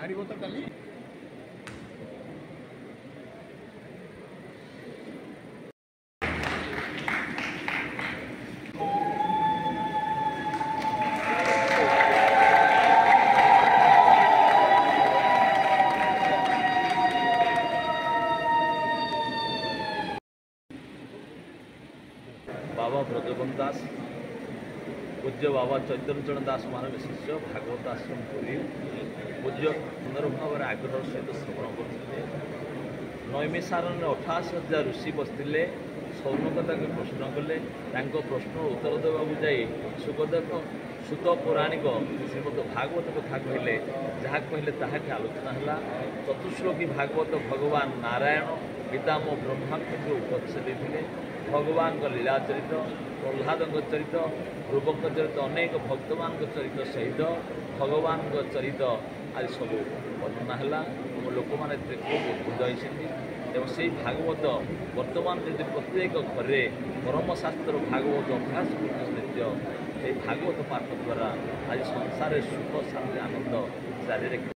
ବାହାରିବ ତ କାଲି। बाबा ब्रजबंध दास पूज्य बाबा चैतन्य दास मान शिष्य भागवत आश्रम पुरी पूज्य सुंदर भाव आग्रह सहित श्रवण करते। नैमिषारण्य 88,000 ऋषि बसते सौनकता के प्रश्न कले प्रश्न उत्तर देवा जाई सुखदेव सुत पौराणिक श्रीमद भागवत कथा कहले जहाँ कहले ताके आलोचना है। चतुश्लोकी भागवत भगवान नारायण पितामह ब्रह्मा को उपदेश देते। भगवान लीला चरित प्रह्लाद चरित ध्रुव चरित अनेक भक्तमान चरित सहित भगवान चरित आज सब वर्णना है। लोक मैंने खूब उद्भुत होती से भागवत वर्तमान जब प्रत्येक घरे परमशास्त्र भागवत अभ्यास नित्य भागवत पाठ द्वारा आज संसार सुख शांति आनंद जारी रख